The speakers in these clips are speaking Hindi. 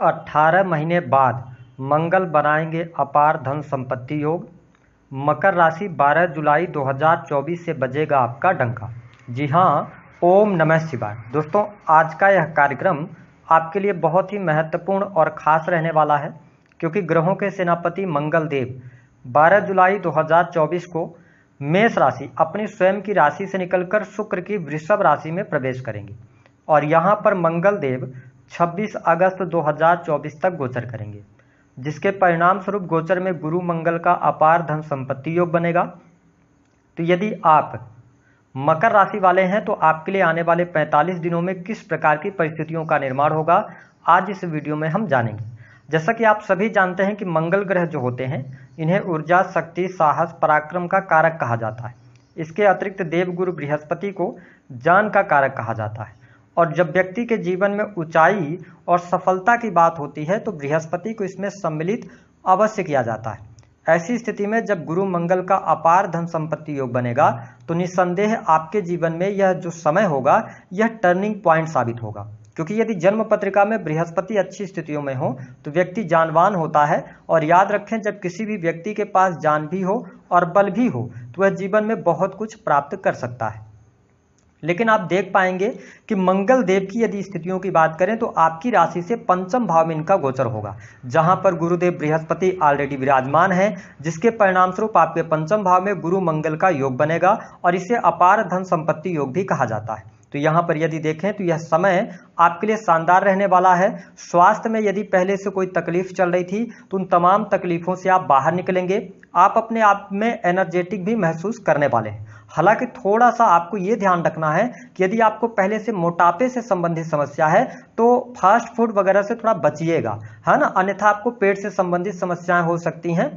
18 महीने बाद मंगल बनाएंगे अपार धन संपत्ति योग। मकर राशि 12 जुलाई 2024 से बजेगा आपका डंका। जी हाँ, ओम नमः शिवाय। दोस्तों, आज का यह कार्यक्रम आपके लिए बहुत ही महत्वपूर्ण और ख़ास रहने वाला है, क्योंकि ग्रहों के सेनापति मंगल देव 12 जुलाई 2024 को मेष राशि अपनी स्वयं की राशि से निकलकर शुक्र की वृषभ राशि में प्रवेश करेंगे और यहाँ पर मंगल देव 26 अगस्त 2024 तक गोचर करेंगे, जिसके परिणाम स्वरूप गोचर में गुरु मंगल का अपार धन संपत्ति योग बनेगा। तो यदि आप मकर राशि वाले हैं तो आपके लिए आने वाले 45 दिनों में किस प्रकार की परिस्थितियों का निर्माण होगा, आज इस वीडियो में हम जानेंगे। जैसा कि आप सभी जानते हैं कि मंगल ग्रह जो होते हैं, इन्हें ऊर्जा, शक्ति, साहस, पराक्रम का कारक कहा जाता है। इसके अतिरिक्त देवगुरु बृहस्पति को ज्ञान का कारक कहा जाता है। और जब व्यक्ति के जीवन में ऊंचाई और सफलता की बात होती है तो बृहस्पति को इसमें सम्मिलित अवश्य किया जाता है। ऐसी स्थिति में जब गुरु मंगल का अपार धन संपत्ति योग बनेगा तो निस्संदेह आपके जीवन में यह जो समय होगा यह टर्निंग पॉइंट साबित होगा, क्योंकि यदि जन्म पत्रिका में बृहस्पति अच्छी स्थितियों में हो तो व्यक्ति जानवान होता है। और याद रखें, जब किसी भी व्यक्ति के पास जान भी हो और बल भी हो तो वह जीवन में बहुत कुछ प्राप्त कर सकता है। लेकिन आप देख पाएंगे कि मंगल देव की यदि स्थितियों की बात करें तो आपकी राशि से पंचम भाव में इनका गोचर होगा, जहां पर गुरुदेव बृहस्पति ऑलरेडी विराजमान है, जिसके परिणाम स्वरूप आपके पंचम भाव में गुरु मंगल का योग बनेगा और इसे अपार धन संपत्ति योग भी कहा जाता है। तो यहाँ पर यदि देखें तो यह समय आपके लिए शानदार रहने वाला है। स्वास्थ्य में यदि पहले से कोई तकलीफ चल रही थी तो उन तमाम तकलीफों से आप बाहर निकलेंगे। आप अपने आप में एनर्जेटिक भी महसूस करने वाले हैं। हालांकि थोड़ा सा आपको ये ध्यान रखना है कि यदि आपको पहले से मोटापे से संबंधित समस्या है तो फास्ट फूड वगैरह से थोड़ा बचिएगा, है ना, अन्यथा आपको पेट से संबंधित समस्याएं हो सकती हैं।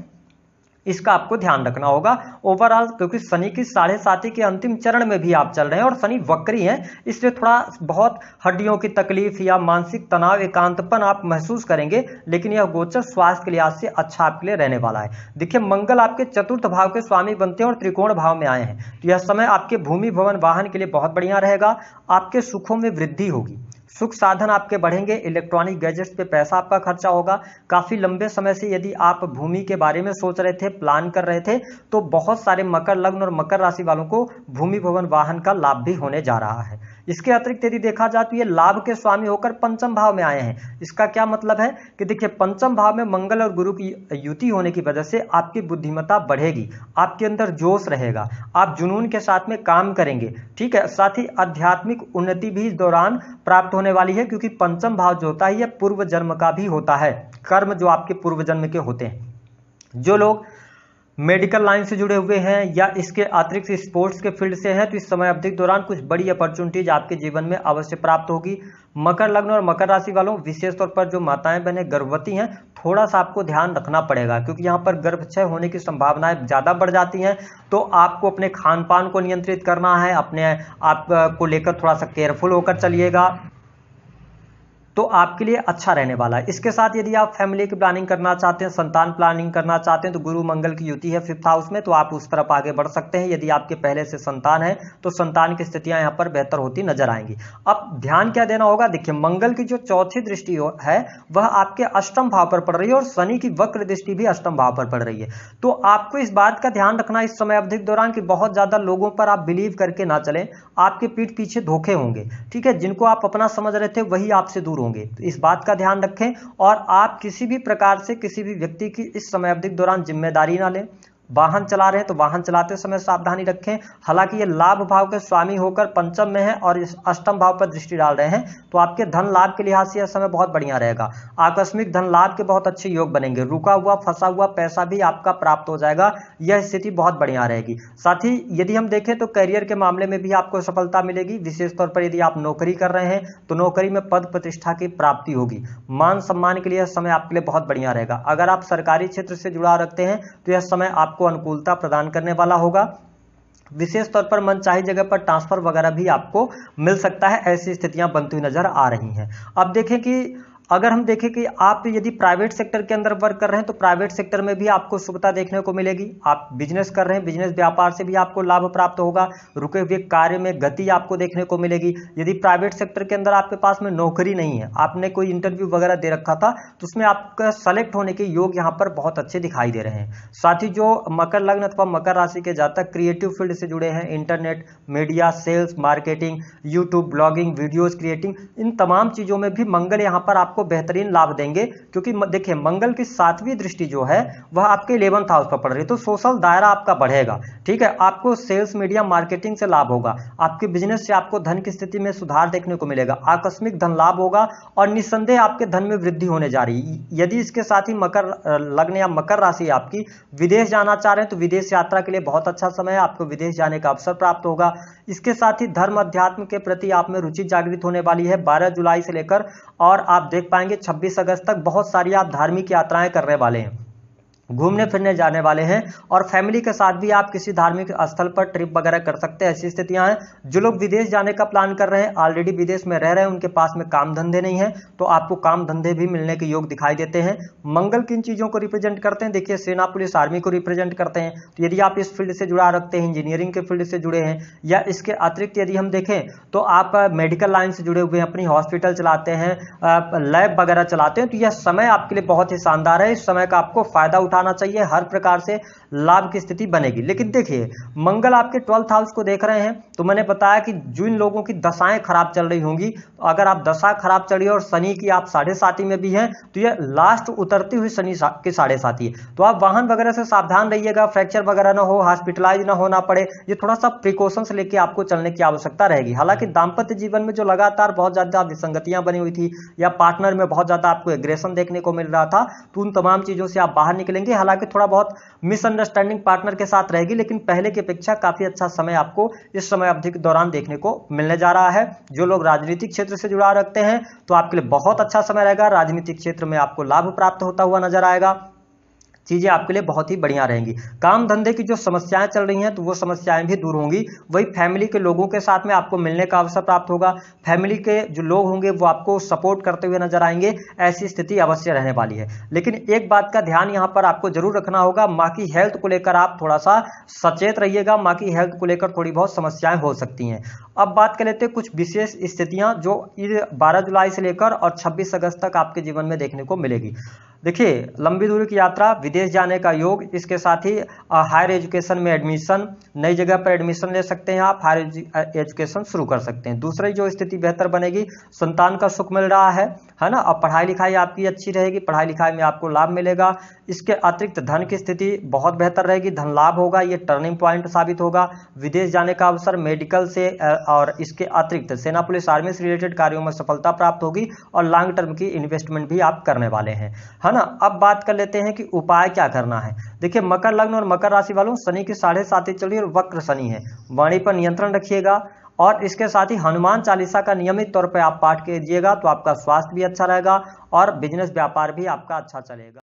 इसका आपको ध्यान रखना होगा ओवरऑल, क्योंकि शनि की 7.5 के अंतिम चरण में भी आप चल रहे हैं और शनि वक्री हैं, इसलिए थोड़ा बहुत हड्डियों की तकलीफ या मानसिक तनाव, एकांतपन आप महसूस करेंगे। लेकिन यह गोचर स्वास्थ्य के लिहाज से अच्छा आपके लिए रहने वाला है। देखिए, मंगल आपके चतुर्थ भाव के स्वामी बनते हैं और त्रिकोण भाव में आए हैं, तो यह समय आपके भूमि, भवन, वाहन के लिए बहुत बढ़िया रहेगा। आपके सुखों में वृद्धि होगी, सुख साधन आपके बढ़ेंगे। इलेक्ट्रॉनिक गैजेट्स पे पैसा आपका खर्चा होगा। काफी लंबे समय से यदि आप भूमि के बारे में सोच रहे थे, प्लान कर रहे थे, तो बहुत सारे मकर लग्न और मकर राशि वालों को भूमि, भवन, वाहन का लाभ भी होने जा रहा है। इसके अतिरिक्त यदि देखा जाए तो ये लाभ के स्वामी होकर पंचम भाव में आए हैं। इसका क्या मतलब है कि देखिए, पंचम भाव में मंगल और गुरु की युति होने की वजह से आपकी बुद्धिमत्ता बढ़ेगी, आपके अंदर जोश रहेगा, आप जुनून के साथ में काम करेंगे। ठीक है, साथ ही आध्यात्मिक उन्नति भी इस दौरान प्राप्त होने वाली है, क्योंकि पंचम भाव जो होता है यह पूर्व जन्म का भी होता है। कर्म जो आपके पूर्व जन्म के होते हैं। जो लोग मेडिकल लाइन से जुड़े हुए हैं या इसके अतिरिक्त स्पोर्ट्स के फील्ड से हैं तो इस समय अवधि के दौरान कुछ बड़ी अपॉर्चुनिटीज आपके जीवन में अवश्य प्राप्त होगी। मकर लग्न और मकर राशि वालों, विशेष तौर पर जो माताएं बहनें गर्भवती हैं, थोड़ा सा आपको ध्यान रखना पड़ेगा, क्योंकि यहाँ पर गर्भक्षय होने की संभावनाएं ज़्यादा बढ़ जाती हैं। तो आपको अपने खान पान को नियंत्रित करना है, अपने आप को लेकर थोड़ा सा केयरफुल होकर चलिएगा, तो आपके लिए अच्छा रहने वाला है। इसके साथ यदि आप फैमिली की प्लानिंग करना चाहते हैं, संतान प्लानिंग करना चाहते हैं, तो गुरु मंगल की युति है 5th हाउस में, तो आप उस तरफ आगे बढ़ सकते हैं। यदि आपके पहले से संतान है तो संतान की स्थितियां यहाँ पर बेहतर होती नजर आएंगी। अब ध्यान क्या देना होगा, देखिए, मंगल की जो चौथी दृष्टि है वह आपके अष्टम भाव पर पड़ रही है और शनि की वक्र दृष्टि भी अष्टम भाव पर पड़ रही है। तो आपको इस बात का ध्यान रखना इस समय अवधि के दौरान कि बहुत ज्यादा लोगों पर आप बिलीव करके ना चलें, आपके पीठ पीछे धोखे होंगे। ठीक है, जिनको आप अपना समझ रहे थे वही आपसे दूर होंगे, तो इस बात का ध्यान रखें। और आप किसी भी प्रकार से किसी भी व्यक्ति की इस समय अवधि के दौरान जिम्मेदारी ना लें। वाहन चला रहे हैं तो वाहन चलाते समय सावधानी रखें। हालांकि ये लाभ भाव के स्वामी होकर पंचम में है और इस अष्टम भाव पर दृष्टि डाल रहे हैं, तो आपके धन लाभ के लिहाज से यह समय बहुत बढ़िया रहेगा। आकस्मिक धन लाभ के बहुत अच्छे योग बनेंगे। रुका हुआ फंसा हुआ पैसा भी आपका प्राप्त हो जाएगा, यह स्थिति बहुत बढ़िया रहेगी। साथ ही यदि हम देखें तो करियर के मामले में भी आपको सफलता मिलेगी। विशेष तौर पर यदि आप नौकरी कर रहे हैं तो नौकरी में पद प्रतिष्ठा की प्राप्ति होगी। मान सम्मान के लिए यह समय आपके लिए बहुत बढ़िया रहेगा। अगर आप सरकारी क्षेत्र से जुड़ा रखते हैं तो यह समय आपको अनुकूलता प्रदान करने वाला होगा। विशेष तौर पर मनचाही जगह पर ट्रांसफर वगैरह भी आपको मिल सकता है। ऐसी स्थितियां बनती हुई नजर आ रही हैं। अब देखें कि अगर हम देखें कि आप यदि प्राइवेट सेक्टर के अंदर वर्क कर रहे हैं तो प्राइवेट सेक्टर में भी आपको शुभता देखने को मिलेगी। आप बिजनेस कर रहे हैं, बिजनेस व्यापार से भी आपको लाभ प्राप्त होगा, रुके हुए कार्य में गति आपको देखने को मिलेगी। यदि प्राइवेट सेक्टर के अंदर आपके पास में नौकरी नहीं है, आपने कोई इंटरव्यू वगैरह दे रखा था, तो उसमें आपका सेलेक्ट होने के योग यहाँ पर बहुत अच्छे दिखाई दे रहे हैं। साथ ही जो मकर लग्न अथवा मकर राशि के जातक क्रिएटिव फील्ड से जुड़े हैं, internet, media, sales, marketing, YouTube, blogging, videos creating, इन तमाम चीजों में भी मंगल यहाँ पर आपको बेहतरीन लाभ देंगे। क्योंकि देखिए मंगल की 7वीं दृष्टि जो है वह आपके 11th हाउस पर पड़ रही है, तो सोशल दायरा आपका बढ़ेगा। ठीक है, आपको सेल्स, मीडिया, मार्केटिंग से लाभ होगा, आपके बिजनेस से आपको धन की स्थिति में सुधार देखने को मिलेगा, आकस्मिक धन लाभ होगा और निस्संदेह आपके धन में वृद्धि होने जा रही है। यदि इसके साथ ही मकर लग्न या मकर राशि आपकी विदेश जाना चाह रहे हैं तो विदेश यात्रा के लिए बहुत अच्छा समय है, आपको विदेश जाने का अवसर प्राप्त होगा। इसके साथ ही धर्म अध्यात्म के प्रति आप में रुचि जागृत होने वाली है 12 जुलाई से लेकर, और आप देख पाएंगे 26 अगस्त तक बहुत सारी आप धार्मिक यात्राएं करने वाले हैं, घूमने फिरने जाने वाले हैं, और फैमिली के साथ भी आप किसी धार्मिक स्थल पर ट्रिप वगैरह कर सकते हैं, ऐसी स्थितियां हैं। जो लोग विदेश जाने का प्लान कर रहे हैं, ऑलरेडी विदेश में रह रहे हैं, उनके पास में काम धंधे नहीं है, तो आपको काम धंधे भी मिलने के योग दिखाई देते हैं। मंगल किन चीजों को रिप्रेजेंट करते हैं? देखिए सेना, पुलिस, आर्मी को रिप्रेजेंट करते हैं। तो यदि आप इस फील्ड से जुड़ा रखते हैं, इंजीनियरिंग के फील्ड से जुड़े हैं, या इसके अतिरिक्त यदि हम देखें तो आप मेडिकल लाइन से जुड़े हुए हैं, अपनी हॉस्पिटल चलाते हैं, लैब वगैरह चलाते हैं, तो यह समय आपके लिए बहुत ही शानदार है। इस समय का आपको फायदा उठाना चाहिए, हर प्रकार से लाभ की स्थिति बनेगी। लेकिन देखिए मंगल आपके 12th हाउस को देख रहे हैं, तो मैंने बताया कि जिन लोगों की दशाएं खराब चल रही होंगी, तो अगर आप दशा खराब चल रही है और शनि की आप 7.5 में भी हैं, तो यह लास्ट उतरती हुई शनि के 7.5 है। तो आप वाहन वगैरह से सावधान रहिएगा, फ्रैक्चर वगैरह ना हो, हॉस्पिटलाइज ना होना पड़े, ये थोड़ा सा प्रिकॉशंस लेके आपको चलने की आवश्यकता रहेगी। हालांकि दाम्पत्य जीवन में जो लगातार बहुत ज्यादा विसंगतियां बनी हुई थी, या पार्टनर में बहुत ज्यादा आपको एग्रेशन देखने को मिल रहा था, तो उन तमाम चीजों से आप बाहर निकलेंगे। हालांकि थोड़ा बहुत मिसअंडरस्टैंडिंग पार्टनर के साथ रहेगी, लेकिन पहले की अपेक्षा काफी अच्छा समय आपको इस समय अवधि के दौरान देखने को मिलने जा रहा है। जो लोग राजनीतिक क्षेत्र से जुड़ा रखते हैं तो आपके लिए बहुत अच्छा समय रहेगा, राजनीतिक क्षेत्र में आपको लाभ प्राप्त होता हुआ नजर आएगा, चीजें आपके लिए बहुत ही बढ़िया रहेंगी। काम धंधे की जो समस्याएं चल रही हैं तो वो समस्याएं भी दूर होंगी। वही फैमिली के लोगों के साथ में आपको मिलने का अवसर प्राप्त होगा, फैमिली के जो लोग होंगे वो आपको सपोर्ट करते हुए नजर आएंगे, ऐसी स्थिति अवश्य रहने वाली है। लेकिन एक बात का ध्यान यहां पर आपको जरूर रखना होगा, माँ की हेल्थ को लेकर आप थोड़ा सा सचेत रहिएगा, माँ की हेल्थ को लेकर थोड़ी बहुत समस्याएं हो सकती हैं। अब बात कर लेते हैं कुछ विशेष स्थितियां जो 12 जुलाई से लेकर और 26 अगस्त तक आपके जीवन में देखने को मिलेगी। देखिए लंबी दूरी की यात्रा, विदेश जाने का योग, इसके साथ ही हायर एजुकेशन में एडमिशन, नई जगह पर एडमिशन ले सकते हैं, आप हायर एजुकेशन शुरू कर सकते हैं। दूसरी जो स्थिति बेहतर बनेगी, संतान का सुख मिल रहा है ना, अब पढ़ाई लिखाई आपकी अच्छी रहेगी, पढ़ाई लिखाई में आपको लाभ मिलेगा। इसके अतिरिक्त धन की स्थिति बहुत बेहतर रहेगी, धन लाभ होगा, ये टर्निंग पॉइंट साबित होगा। विदेश जाने का अवसर, मेडिकल से और इसके अतिरिक्त सेना, पुलिस, आर्मी से रिलेटेड कार्यों में सफलता प्राप्त होगी, और लॉन्ग टर्म की इन्वेस्टमेंट भी आप करने वाले हैं, है ना। अब बात कर लेते हैं कि उपाय क्या करना है। देखिए मकर लग्न और मकर राशि वालों, शनि की 7.5 चल रही है और वक्र शनि है, वाणी पर नियंत्रण रखिएगा, और इसके साथ ही हनुमान चालीसा का नियमित तौर पर आप पाठ कीजिएगा, तो आपका स्वास्थ्य भी अच्छा रहेगा और बिजनेस व्यापार भी आपका अच्छा चलेगा।